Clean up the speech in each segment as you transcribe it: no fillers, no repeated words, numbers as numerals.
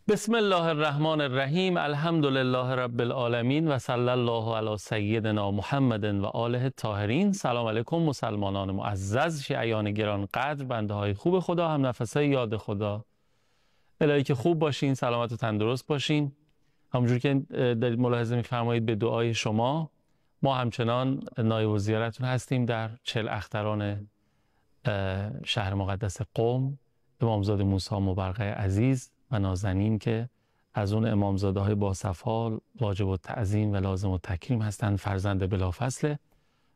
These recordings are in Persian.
بسم الله الرحمن الرحیم. الحمد لله رب العالمین و صلی الله علی سیدنا محمد و آله الطاهرین. سلام علیکم مسلمانان معزز، شیعیان گرانقدر، بنده های خوب خدا، هم نفسای یاد خدا. الهی که خوب باشین، سلامت و تندرست باشین. همونجور که دارید ملاحظه می‌فرمایید به دعای شما ما همچنان نایب الزیارتون هستیم در 40 اختران شهر مقدس قم، امامزاده موسی مبرقه عزیز و نازنین که از اون امامزاده های باصفا واجب التعظیم و لازم التکریم هستند، فرزند بلافصل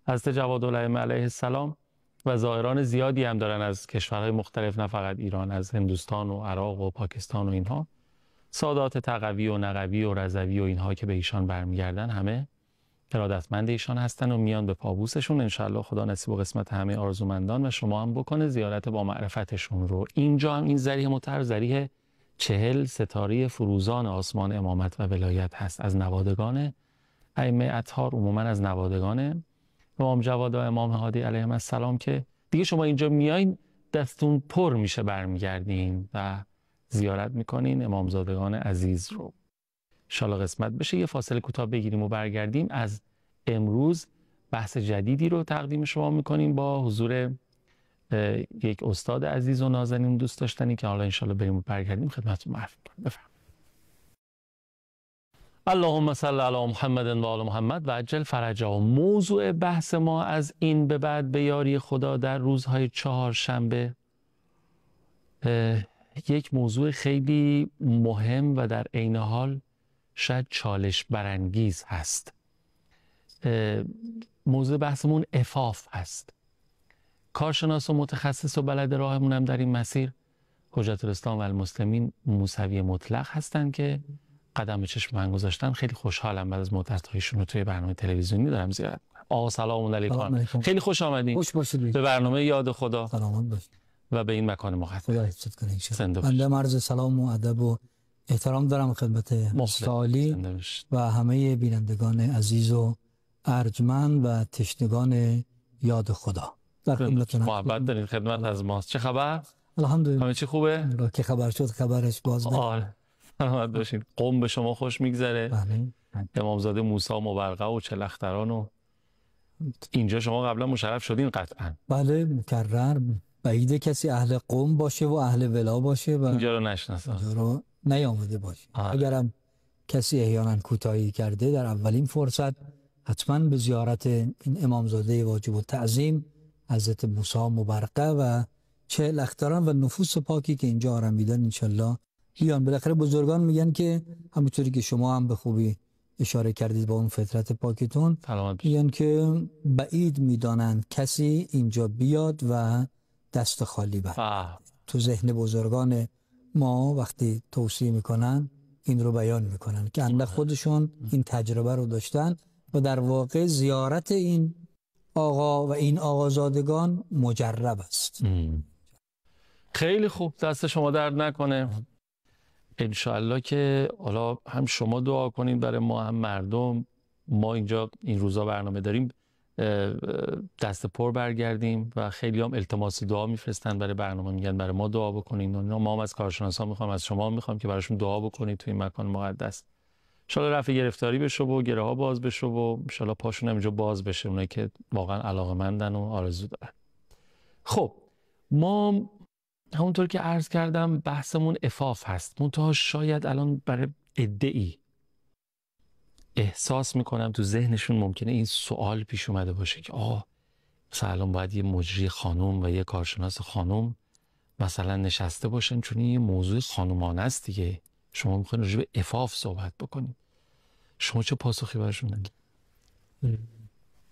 حضرت جوادالائمه علیه السلام، و زائران زیادی هم دارن از کشورهای مختلف، نه فقط ایران، از هندوستان و عراق و پاکستان و اینها، سادات تقوی و نقوی و رضوی و اینها که به ایشان برمیگردن، همه ارادتمند ایشان هستن و میان به پابوسشون. انشالله خدا نصیب و قسمت همه آرزومندان و شما هم بکنه زیارت با معرفتشون رو. اینجا هم این ذریح مطهر ذریح 40 ستاره فروزان آسمان امامت و ولایت هست، از نوادگان ائمه اطهار، عموما از نوادگان امام جواد و امام هادی علیهم السلام، که دیگه شما اینجا میایین دستون پر میشه، برمیگردین و زیارت میکنین امامزادگان عزیز رو. انشالله قسمت بشه. یه فاصله کوتاه بگیریم و برگردیم. از امروز بحث جدیدی رو تقدیم شما میکنیم با حضور یک استاد عزیز و نازنین دوست داشتنی که حالا انشالله بریم و برگردیم خدمتتون معرفی کنیم. بفرمایید. اللهم صل علی محمد و آل محمد و عجل فرجه. موضوع بحث ما از این به بعد به یاری خدا در روزهای چهارشنبه یک موضوع خیلی مهم و در عین حال شاید چالش برانگیز هست. موضوع بحثمون عفاف هست. کارشناس و متخصص و بلد راهمون هم در این مسیر حجت الاسلام و المسلمین موسوی مطلق هستن که قدم به چشم من گذاشتن. خیلی خوشحالم بعد از مدت‌هایشون رو توی برنامه تلویزیونی دارم زیارت می‌کنم. آقا سلام علیکم. خیلی خوش آمدین. خوش باشید به برنامه یاد خدا. سلامت باشید و به این مکان مقدس. خدا حفظت کنه. بنده عرض سلام و ادب و احترام دارم خدمت سالی و همه بینندگان عزیز و ارجمند و تشنگان یاد خدا. در خدمتتون. محبت دارین، خدمت از ماست. چه خبر؟ الحمدلله. همه چی خوبه؟ که خبر شد خبرش باز بده. آره. سلامت باشین. قم به شما خوش میگذره. بله. امامزاده موسی مبرقه و 40 اختران و اینجا شما قبلا مشرف شدین قطعا. بله مکرر. بعیده کسی اهل قم باشه و اهل ولا باشه و اینجا رو نشناسه، اینجا رو نیامده باشه. اگرم کسی احیانا کوتاهی کرده در اولین فرصت، حتما به زیارت این امامزاده واجب التعظیم حضرت موسی مبرقه و 40 اختران و نفوس پاکی که اینجا آرمیدن انشالله بیان. بالاخره بزرگان میگن که همونطوری که شما هم به خوبی اشاره کردید با اون فطرت پاکتون، میگن که بعید میدانند کسی اینجا بیاد و دست خالی بره. تو ذهن بزرگان ما وقتی توصیه میکنن این رو بیان میکنن که اندک خودشون این تجربه رو داشتن و در واقع زیارت این آقا و این آقازادگان مجرب است. خیلی خوب، دست شما درد نکنه. انشاءالله که حالا هم شما دعا کنید برای ما هم مردم. ما اینجا این روزا برنامه داریم دست پر برگردیم و خیلی هم التماس دعا میفرستن برای برنامه، میگن برای ما دعا بکنین. ما هم از کارشناسا میخوام، از شما میخوام که براشون دعا بکنید توی این مکان مقدس. انشالله رفع گرفتاری بشه و گره ها باز بشه و انشالله پاشون هم اینجا باز بشه، اونایی که واقعا علاقه‌مندن و آرزو دارن. خب ما همونطور که عرض کردم بحثمون عفاف هست. منتها شاید الان برای عده‌ای احساس میکنم تو ذهنشون ممکنه این سوال پیش اومده باشه که مثلا باید یه مجری خانم و یه کارشناس خانم مثلا نشسته باشن، چون این یه موضوع خانومانه است دیگه. شما میخواین راجع به عفاف صحبت بکنید. شما چه پاسخی برشون دارید؟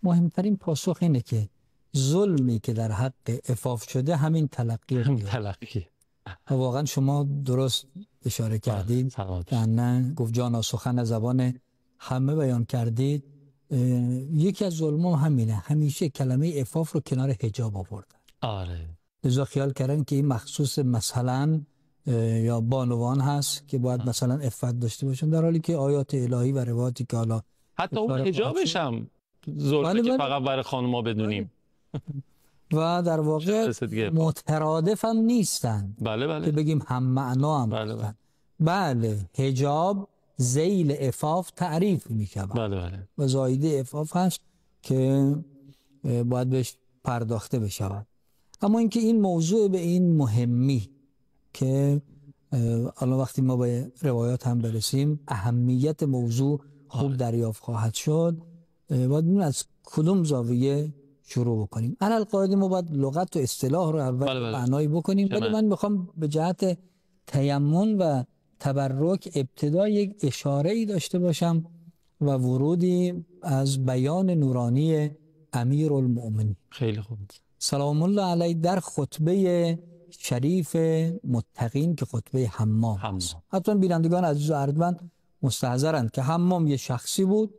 مهمترین پاسخ اینه که ظلمی که در حق عفاف شده همین تلقی. و واقعا شما درست اشاره کردید که نه گفت جانا سخن زبان همه بیان کردید. یکی از ظلم‌ها همینه، همیشه کلمه عفاف رو کنار حجاب آوردن. آره. لذا خیال کردن که این مخصوص مثلا یا بانوان هست که باید مثلا عفت داشته باشن، در حالی که آیات الهی و روایاتی که حالا حتی اون حجابش هم ظلمه که فقط برای خانم‌ها بدونیم. و در واقع مترادف هم نیستن. بله. که بگیم هم معنا هم. بله. بله، حجاب ذیل عفاف تعریف می شود. بله. و زایده عفاف هست که باید بهش پرداخته بشود. اما اینکه این موضوع به این مهمی که الان وقتی ما به روایات هم برسیم اهمیت موضوع خوب دریافت خواهد شد، باید ببینیم از کدوم زاویه شروع بکنیم. علل قاعده ما باید لغت و اصطلاح رو اول معنایی بکنیم، ولی من میخوام به جهت تیمم و تبرک ابتدا یک اشاره ای داشته باشم و ورودی از بیان نورانی امیرالمؤمنین. خیلی خوب. سلام الله علیه در خطبه شریف متقین که خطبه حمام است. حتما بینندگان عزیز و ارجمند مستحضرند که حمام یه شخصی بود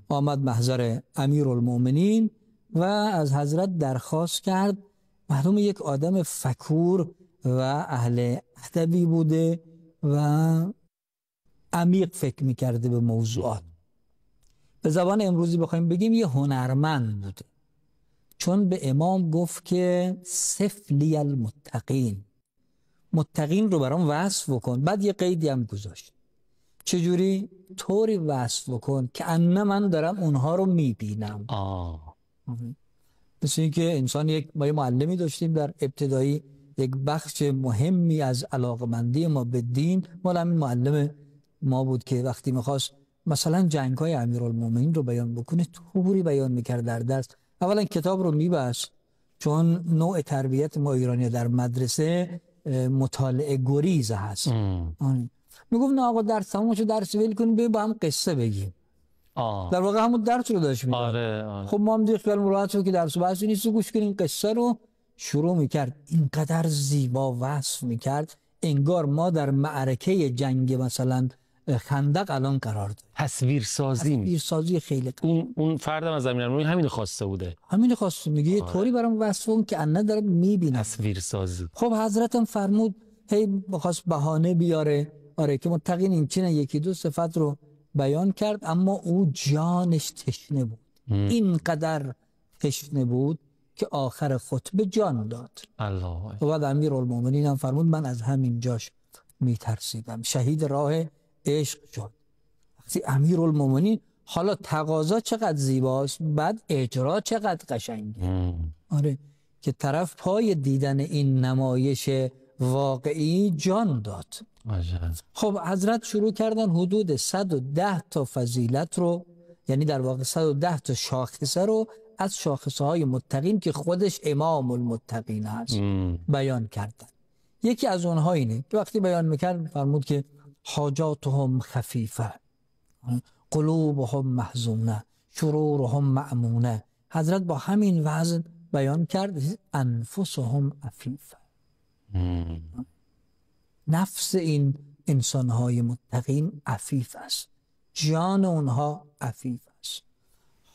آمد محضر امیرالمؤمنین و از حضرت درخواست کرد. معلوم یک آدم فکور و اهل ادبی بوده و عمیق فکر میکرده به موضوعات. به زبان امروزی بخوایم بگیم یه هنرمند بوده، چون به امام گفت که صف لی المتقین، متقین رو برام وصف بکن. بعد یه قیدی هم گذاشت، چجوری؟ طوری وصف بکن که ان من دارم اونها رو میبینم. مثل این که انسان ما یه معلمی داشتیم در ابتدایی، یک بخش مهمی از علاقمندی ما به دین مال همین معلم ما بود که وقتی میخواست مثلا جنگ‌های امیرالمومنین رو بیان بکنه طوری بیان میکرد در درس. اولا کتاب رو میبست، چون نوع تربیت ما ایرانی در مدرسه مطالعه گریز هست. میگفت نه آقا درس تموم شد، درس ول کنیم با هم قصه بگیم. در واقع همون درس رو داشت میداد. آره. خب ما هم دیگه خیال مراحت شد که درس و بحثی نیست، گوش کنیم قصه رو شروع میکرد. اینقدر زیبا وصف میکرد انگار ما در معرکه جنگ مثلا خندق الان قرار داریم. تصویرسازی خیلی اون فردم از امیرالمومنین همین خواسته بوده. همین خواسته، میگه یه طوری برام وصفون که انا داره میبینه. تصویرسازی. خب حضرتم فرمود هی بخواست بهانه بیاره، آره که متقین این چنه، یکی دو صفت رو بیان کرد، اما او جانش تشنه بود. اینقدر تشنه بود که آخر خطبه جان داد. الله. و بعد امیرالمومنین هم فرمود من از همین جاش میترسیدم، شهید راه عشق شد. وقتی امیرالمومنین، حالا تقاضا چقدر زیباست، بعد اجرا چقدر قشنگه. آره که طرف پای دیدن این نمایش واقعی جان داد. خب حضرت شروع کردن حدود 110 تا فضیلت رو، یعنی در واقع 110 تا شاخصه رو از شاخصه های متقین که خودش امام المتقین هست بیان کردن. یکی از اونها اینه که وقتی بیان میکرد فرمود که حاجاتهم خفیفه، قلوبهم محزونه، شرورهم مأمونه. حضرت با همین وزن بیان کرد انفسهم عفیفه، نفس این انسانهای متقین عفیف است، جان اونها عفیف است.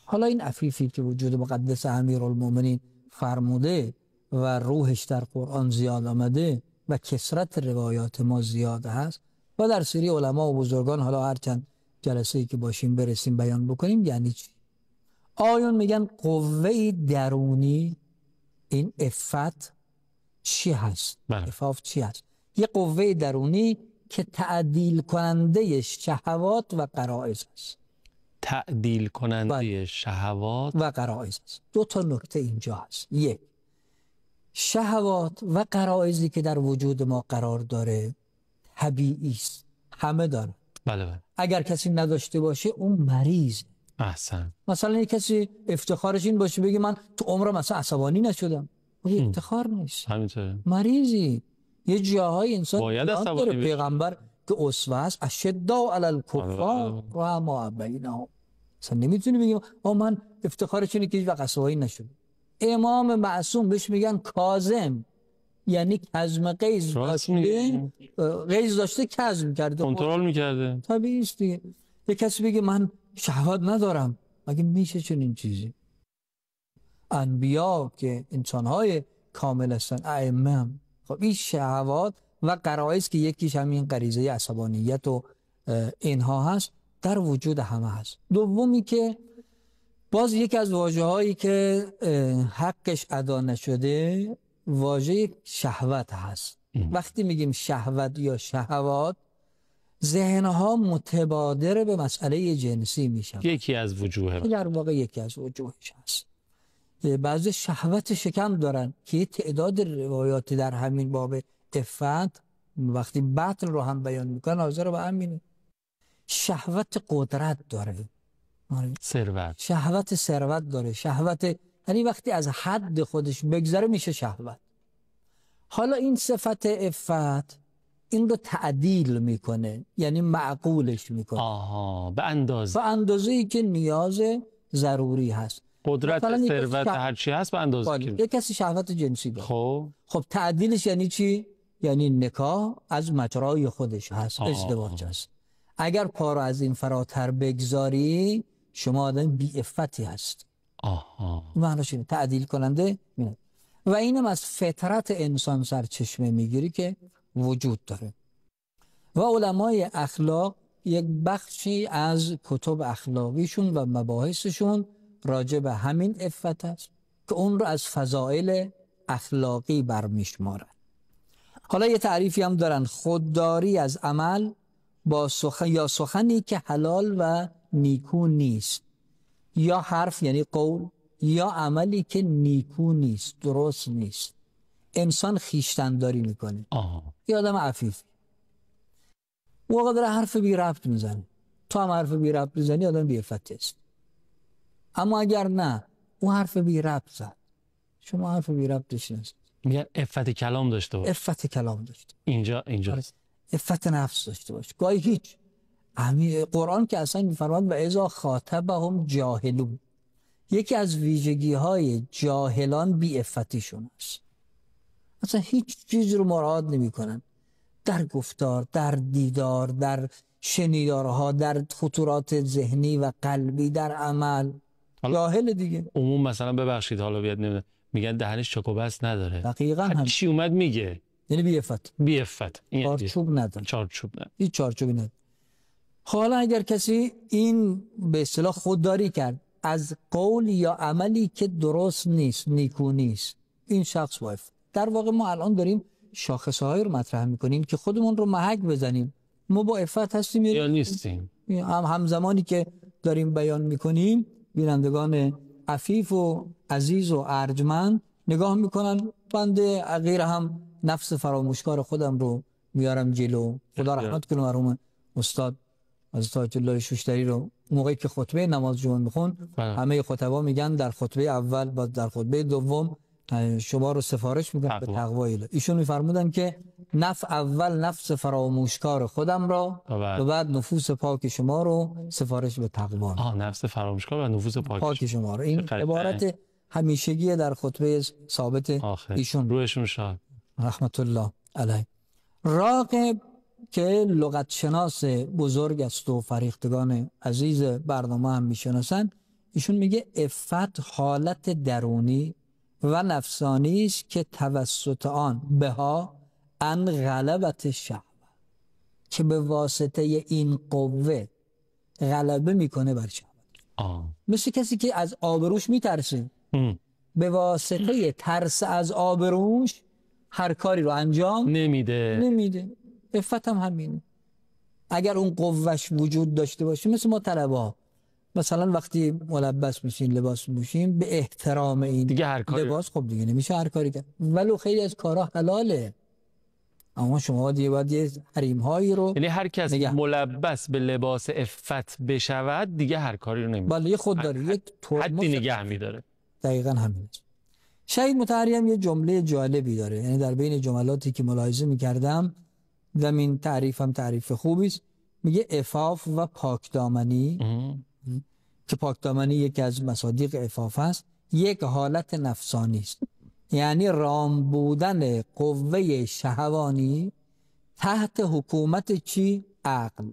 حالا این عفیفی که وجود مقدس امیرالمومنین فرموده و روحش در قرآن زیاد آمده و کثرت روایات ما زیاد هست و در سری علما و بزرگان حالا هرچند جلسه‌ای که باشیم برسیم بیان بکنیم. یعنی چی؟ آیون میگن قوه درونی این عفت چی هست؟ عفاف چی هست؟ یه قوه درونی که تعدیل کننده شهوات و غرایز است. تعدیل کننده شهوات و غرایز است. دو تا نکته اینجا هست. یک، شهوات و غرایزی که در وجود ما قرار داره طبیعی است، همه داره. بله. اگر کسی نداشته باشه اون مریض. احسن. مثلا یک کسی افتخارش این باشه بگه من تو عمرم مثلا عصبانی نشدم، افتخار نیست، همینطوره، مریضی. یه جاهای انسان باید عصبانی بشه. پیغمبر که اسوه است اشداء علی الکفار و ما بینهم، مثلا نمیتونی بگی من افتخارش اینه که هیچ وقت عصبانی نشدم. امام معصوم بهش میگن کاظم، یعنی کظم غیظ داشته، غیظ داشته کظم کرده، کنترل میکرده. طبیعی است دیگه. یه کسی بگه من شهوت ندارم، مگه میشه چنین چیزی؟ انبیا که انسانهای کامل هستن، ائمه هم. خب این شهوات و غرایز که یکیش همین غریزه عصبانیت و اینها هست در وجود همه هست. دومی که باز یکی از واژه‌هایی که حقش ادا نشده واژه شهوت هست. وقتی میگیم شهوت یا شهوات ذهنها متبادر به مسئله جنسی میشن. یکی از وجوه در واقع یکی از وجوهش هست. بعضی شهوت شکم دارن که یه تعداد روایاتی در همین باب عفت وقتی بطن رو هم بیان میکنن حاضر به همینه. شهوت قدرت داره، ثروت، شهوت ثروت داره، شهوت، یعنی وقتی از حد خودش بگذره میشه شهوت. حالا این صفت عفت این رو تعدیل میکنه، یعنی معقولش میکنه. به اندازه‌ای که نیاز ضروری هست. قدرت، ثروت، هر چی هست به اندازه که یک کسی شهوت جنسی داره. خب تعدیلش یعنی چی؟ یعنی نکاح از مجرای خودش هست، ازدواج هست. اگر پا رو از این فراتر بگذاری شما آدم بی عفتی هست. معنیش اینه تعدیل کننده اینه. و اینم از فطرت انسان سرچشمه میگیری که وجود داره. و علمای اخلاق یک بخشی از کتب اخلاقیشون و مباحثشون راجع به همین عفت است که اون رو از فضائل اخلاقی برمیشمارن. حالا یه تعریفی هم دارن: خودداری از عمل با سخن یا سخنی که حلال و نیکو نیست، یا حرف یعنی قول، یا عملی که نیکو نیست، درست نیست. انسان خویشتن‌داری میکنه. یه آدم عفیف موقع داره حرف بی ربط میزنه، تو هم حرف بی ربط میزنی، آدم بی عفتی است. اما اگر نه اون حرف بی ربط زد، شما حرف بی ربط داشتید، میگن عفت کلام داشته باش. عفت کلام داشته اینجا عفت نفس داشته باش. گاهی هیچ قرآن که اصلا میفرماد و اذا خاطبهم جاهلون، یکی از ویژگی های جاهلان بی عفتیشون است. اصلا هیچ چیز رو مراعات نمی کنن در گفتار، در دیدار، در شنیدارها، در خطورات ذهنی و قلبی، در عمل. جاهل دیگه. عموم مثلا ببخشید حالا بیاد نمیدونم میگن دهنش چاکوبست نداره. دقیقاً هم چی اومد میگه، یعنی بی عفت. بی عفت. چارچوب نداره. هیچ چارچوبی نداره. حالا اگر کسی این به اصطلاح خودداری کرد از قول یا عملی که درست نیست، نیکو نیست، این شخص وایف. در واقع ما الان داریم شاخصه‌های رو مطرح می‌کنیم که خودمون رو محک بزنیم. ما با عفت هستیم یا نیستیم. همزمانی که داریم بیان می‌کنیم بینندگان عفیف و عزیز و ارجمند نگاه می‌کنن، بنده غیر هم نفس فراموشکار خودم رو میارم جلو. خدا رحمت کنه مرحوم استاد حضرت آیت الله شوشتری رو موقعی که خطبه نماز جمعه میخون، همه خطبا میگن در خطبه اول و در خطبه دوم شما رو سفارش میکنم به تقوا الهی. ایشون میفرمودن که اول نفس فراموشکار خودم را و بعد نفوس پاک شما رو سفارش به تقوا. نفس فراموشکار و نفوس پاک شما رو. این عبارت همیشگی در خطبه ثابت ایشون، روحشون شاد رحمت الله علیه. راغب که لغت شناس بزرگ است و فریختگان عزیز برنامه هم میشناسن، ایشون میگه عفت حالت درونی و نفسانی است که توسط آن بها ان غلبت شهوه، که به واسطه این قوه غلبه میکنه بر شهوت. مثل کسی که از آبروش میترسه، به واسطه ترس از آبروش هر کاری رو انجام نمیده. عفت هم همینه. اگر اون قوهش وجود داشته باشه، مثل ما طلبا مثلا وقتی ملبس میشین، لباس میشین، به احترام این دیگه هر کاری لباس، خب دیگه نمیشه هر کاری کرد، ولو خیلی از کارها حلاله. اما شما باید یه حریم هایی رو، یعنی هر کس ملبس به لباس عفت بشود دیگه هر کاری رو نمیشه. بله، خود داره یک حدی نگه میداره. دقیقاً همین است. شهید مطهری هم یه جمله جالبی داره، یعنی در بین جملاتی که ملاحظه می‌کردم زمین تعریف هم تعریف خوبی است. میگه عفاف و پاکدامنی، که پاکدامنی یکی از مصادیق عفاف است، یک حالت نفسانی است، یعنی رام بودن قوه شهوانی تحت حکومت چی؟ عقل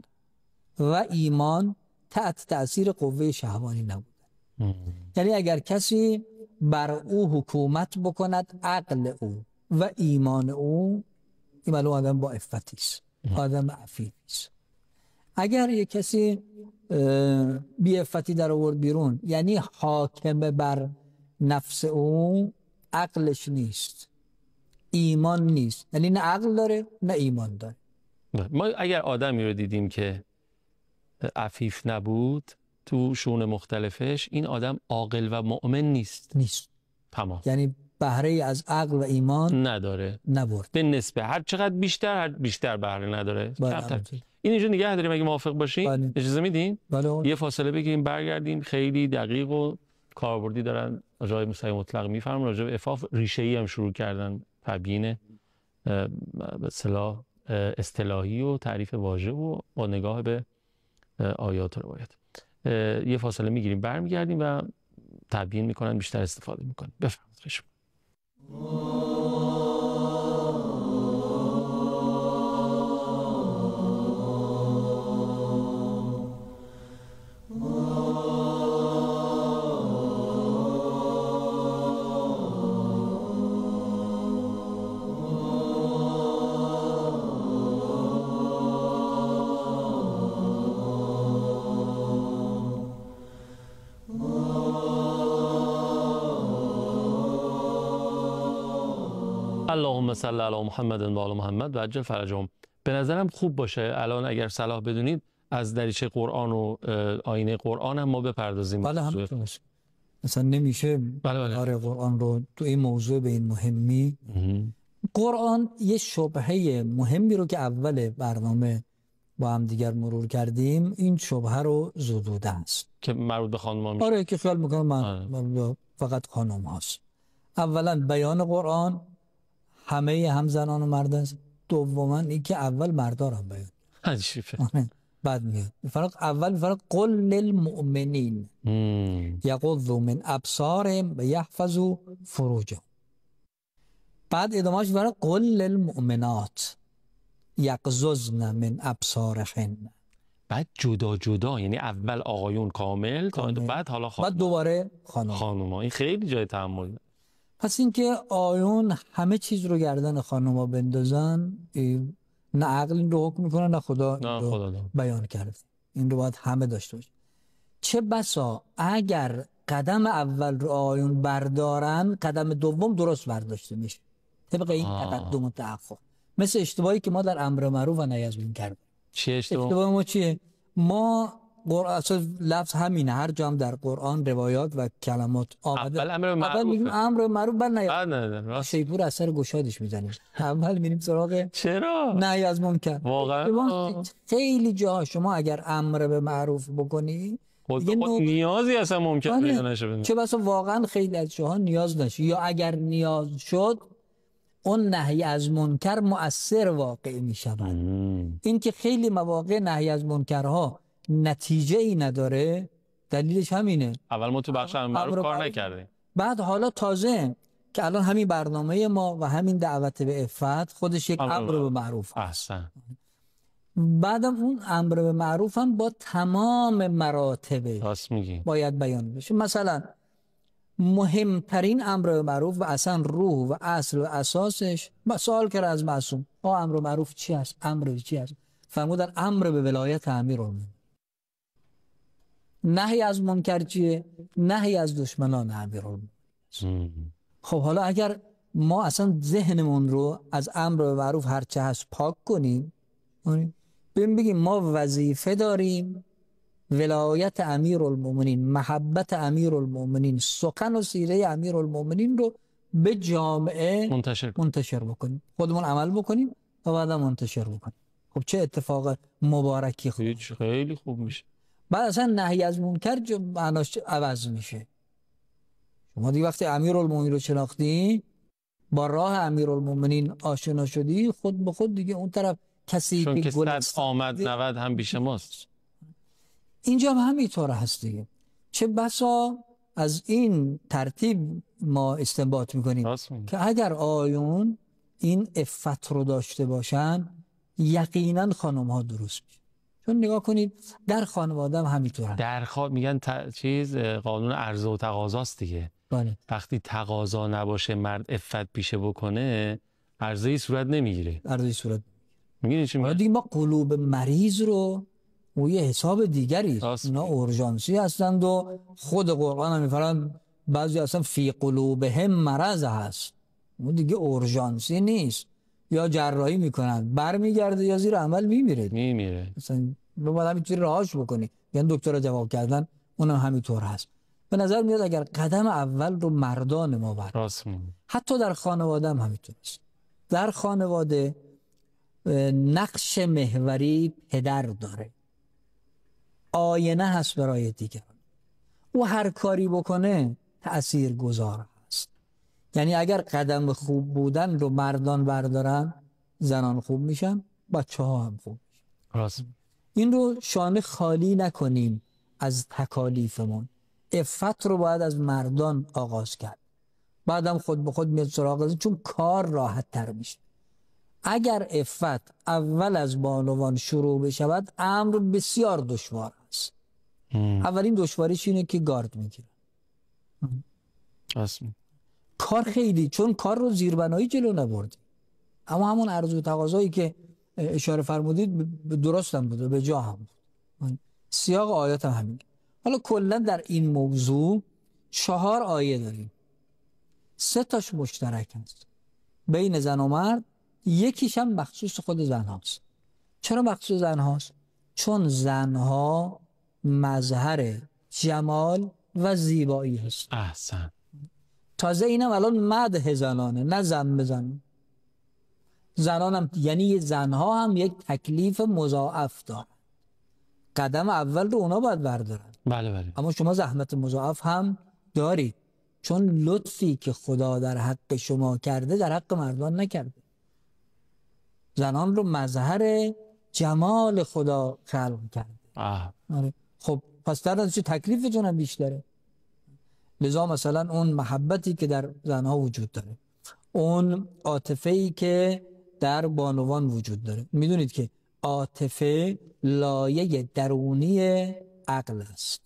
و ایمان تحت تأثیر قوه شهوانی نبودن. یعنی اگر کسی بر او حکومت بکند عقل او و ایمان او، این معلوم آدم با عفتی است، آدم عفیفی است. اگر یک کسی بی عفتی در آورد بیرون، یعنی حاکم بر نفس او عقلش نیست، ایمان نیست، یعنی نه عقل داره نه ایمان داره. ما اگر آدمی رو دیدیم که عفیف نبود تو شؤون مختلفش، این آدم عاقل و مؤمن نیست. تمام. یعنی بهره از عقل و ایمان نداره، نبرد. به نسبه هر چقدر بیشتر بهره نداره. کمتر. این اینجا نگه داریم اگه موافق باشین. اجازه میدین؟ یه فاصله بگیریم برگردیم. خیلی دقیق و کاربردی دارن آقای موسوی مطلق میفرمون راجع به عفاف. ریشه‌ای هم شروع کردن تبیین به اصطلاح اصطلاحی و تعریف واژه و با نگاه به آیات و روایات. یه فاصله میگیریم برمیگردیم و تبیین میکنن، بیشتر استفاده میکنن. بفرمایید. خشم. اللهم صل علی محمد و آل محمد و عجل فرجهم. به نظرم خوب باشه الان اگر صلاح بدونید از دریچه قرآن و آینه قرآن هم ما بپردازیم. بله همینطور. مثلا نمیشه آره قرآن رو تو این موضوع به این مهمی. قرآن یه شبهه مهمی رو که اول برنامه با هم دیگر مرور کردیم، این شبهه رو زدوده است که مربوط به خانم میشه. آره که خیال میکنم من فقط خانم هاست. اولا بیان قرآن همه هم زنان و مرد است. دوما این که اول مردا رو بیان بعد میاد فرق قل للمؤمنین یغضوا من ابصارهم و یحفظوا فروجهم. بعد ادامهش فرق قل للمؤمنات یغضضن من ابصارهن. بعد جدا یعنی اول آقایون کامل. بعد حالا بعد دوباره خانوما. این خیلی جای تأمل. پس اینکه آیون همه چیز رو گردن خانوما بندازن، نه عقل این رو حکم میکنه نه خدا بیان کرده. این رو باید همه داشته باشه. چه بسا اگر قدم اول رو آیون بردارن، قدم دوم درست برداشته میشه طبق این تقدم و تأخر. مثل اشتباهی که ما در امر معروف و نهی از منکر کردیم. چه اشتباه ما چیه؟ ما اصلا لفظ همینه، هر جا هم در قرآن روایات و کلمات آمده اول میگیم امر معروف بعد نهی. شیپور اثر گشادش میزنیم. اول میریم سراغ چرا نهی از منکر. واقعا خیلی جاها شما اگر امر به معروف بکنی دیگه نیازی اصلا ممکن نشه. چه بسا واقعا خیلی از جاها نیاز نشه، یا اگر نیاز شد اون نهی از منکر مؤثر واقع میشود. این که خیلی مواقع نهی از منکرها نتیجه ای نداره، دلیلش همینه. اول ما تو بخش امر معروف کار نکردیم. بعد حالا تازه که الان همین برنامه ما و همین دعوت به عفت خودش یک امر به معروف احسن. بعدم اون امر به معروف هم با تمام مراتبه باید بیان بشه. مثلا مهمترین امر به معروف و اصلا روح و اصل و اساسش سوال کرد از معصوم امر به معروف چی است؟ امر چی است؟ فرمودن امر به ولایت امیرالمومنین. نهی از منکر چیه؟ نهی از دشمنان امیرالمومنین. خب حالا اگر ما اصلا ذهنمون رو از امر به معروف هرچه هست پاک کنیم، بگیم ما وظیفه داریم ولایت امیرالمومنین، محبت امیرالمومنین، سخن و سیره امیرالمومنین رو به جامعه منتشر بکنیم، خودمون عمل بکنیم و بعدا منتشر بکنیم. خب چه اتفاق مبارکی خیلی خوب میشه. بعد اصلا نهی از منکر معناش عوض میشه. شما دیگه وقتی امیرالمومنین رو شناختی، با راه امیرالمومنین آشنا شدی، خود به خود دیگه اون طرف کسی که صد آمد 90 هم بیش ماست. اینجا همینطور هست دیگه. چه بسا از این ترتیب ما استنباط میکنیم که اگر آیون این عفت رو داشته باشن یقینا خانم ها درست میشه. چون نگاه کنید در خانواده هم همینطور هست. میگن قانون عرضه و تقاضاست دیگه. وقتی تقاضا نباشه مرد عفت پیشه بکنه، عرضه‌ای صورت نمیگیره. میگین چی میگن؟ دیگه ما قلوب مریض رو و یه حساب دیگری، اونا اورژانسی هستند و خود قرآن هم میفرماید بعضی اصلا فی قلوبهم مرض هست. اون دیگه اورژانسی نیست، یا جراحی میکنن برمیگرده یا زیر عمل میمیره. مثلا بعد همینجوری راهاش بکنی، یعنی دکتر جواب کردن اونم همینطور هست. به نظر میاد اگر قدم اول رو مردان ما بردارن، حتی در خانواده هم همینطور است. در خانواده نقش محوری پدر داره، آینه هست برای دیگران. او هر کاری بکنه تأثیر گذار هست. یعنی اگر قدم خوب بودن رو مردان بردارن، زنان خوب میشن، بچه ها هم خوب میشن. این رو شانه خالی نکنیم از تکالیفمون. عفت رو باید از مردان آغاز کرد، بعدم خود به خود میاد سراغ، چون کار راحت تر میشه. اگر عفت اول از بانوان شروع بشود، امر بسیار دشوار است. اولین دشواریش اینه که گارد میگیره. کار خیلی، چون کار رو زیربنایی جلو نبردی. اما همون عرض و تقاضایی که اشاره فرمودید درست هم بوده، به جا هم بود. سیاق آیات هم همین. حالا کلا در این موضوع 4 آیه داریم، 3 تاش مشترک هست بین زن و مرد، یکیش هم مخصوص خود زن هاست. چرا مخصوص زن هاست؟ چون زنها مظهر جمال و زیبایی هست. احسن. تازه اینم الان مدح زنانه، نه زن بزن. زنان هم، یعنی زنها هم یک تکلیف مضاعف دارن. قدم اول رو اونا باید بردارن. بله. اما شما زحمت مضاعف هم دارید، چون لطفی که خدا در حق شما کرده در حق مردان نکرده. زنان رو مظهر جمال خدا خلق کرده. خب پس در نتیجه تکلیفتون هم بیشتره. لذا مثلا اون محبتی که در زنها وجود داره، اون عاطفه‌ای که در بانوان وجود داره، میدونید که عاطفه لایه درونی عقل است.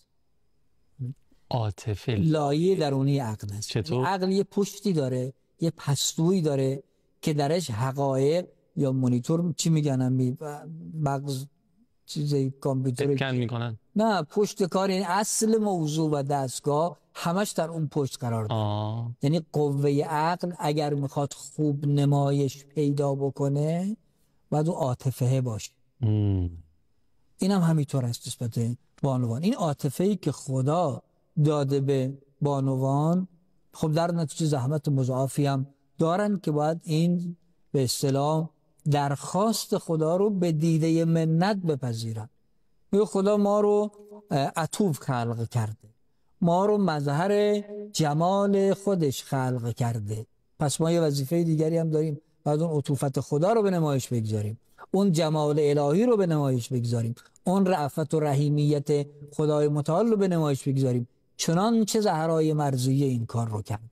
عاطفه لایه درونی عقل است. چطور؟ عقل یه پشتی داره، یه پستویی داره که درش حقایق یا مانیتور چی میگن، مغز چیزی کامپیوتر اسکن میکنن. نه، پشت کار، این اصل موضوع و دستگاه همش در اون پشت قرار داره. یعنی قوه عقل اگر میخواد خوب نمایش پیدا بکنه باید اون عاطفه باشه. این هم همینطور است نسبت بانوان. این عاطفه‌ای که خدا داده به بانوان، خب در نتیجه زحمت مضاعفی هم دارن که باید این به اصطلاح درخواست خدا رو به دیده منت بپذیرن. خدا ما رو عطوف خلق کرده، ما رو مظهر جمال خودش خلق کرده، پس ما یه وظیفه دیگری هم داریم، باید اون عطوفت خدا رو به نمایش بگذاریم، اون جمال الهی رو به نمایش بگذاریم، اون رأفت و رحیمیت خدای متعال رو به نمایش بگذاریم، چنانچه زهرای مرضیه این کار رو کرده.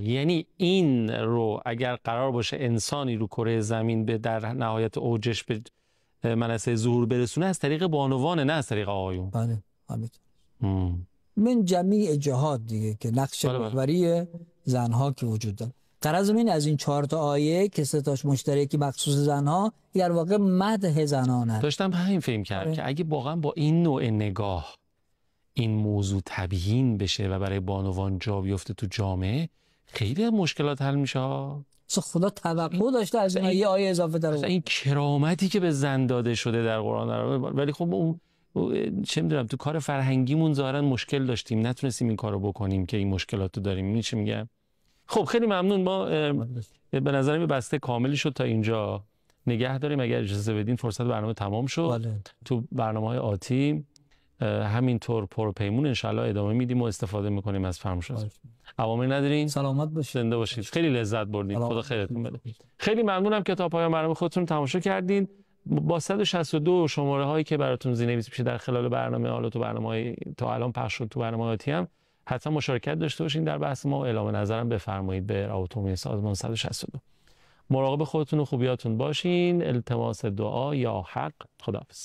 یعنی این رو اگر قرار باشه انسانی رو کره زمین به در نهایت اوجش به منصه ظهور برسونه، از طریق بانوانه، نه از طریق آقایون. بله همینطور. من جمیع جهات دیگه که نقش محوری زنها که وجود داره. غرض من از این 4 تا آیه که 3 تاش مشترکی مخصوص زنها، در واقع مدح زنان هست. داشتم همین فهم کرد که اگه واقعا با این نوع نگاه این موضوع تبیین بشه و برای بانوان جا بیفته تو جامعه، خیلی مشکلات حل میشه. خدا توقع داشته از این یه آیه اضافه داره. این کرامتی که به زن داده شده در قرآن، ولی خب اون چه میدونم تو کار فرهنگیمون ظاهرا مشکل داشتیم، نتونستیم این کارو بکنیم که این مشکلات رو داریم. این چی میگم؟ خب خیلی ممنون. ما به نظر من بسته کاملی شد تا اینجا. نگه داریم، اگر اجازه بدین فرصت برنامه تمام شد. تو برنامه‌های آتی همینطور پرپیمون انشالله ادامه میدیم و استفاده میکنیم از فرمایشات. عوامل ندارین؟ سلامت باشید، زنده باشید. خیلی لذت بردید. خدا خیرتون بده. خیلی ممنونم که تا پایان برنامه خودتون تماشا کردین. با 162 شماره هایی که براتون زیرنویس میشه در خلال برنامه، حالا تو برنامه‌های تا الان پخش شد، تو برنامه آتی هم حتما مشارکت داشته باشین در بحث ما و اعلام نظرم بفرمایید به رابطه عمومی سازمان 162. مراقب خودتون و خوبیاتون باشین. التماس دعا یا حق. خداحافظ.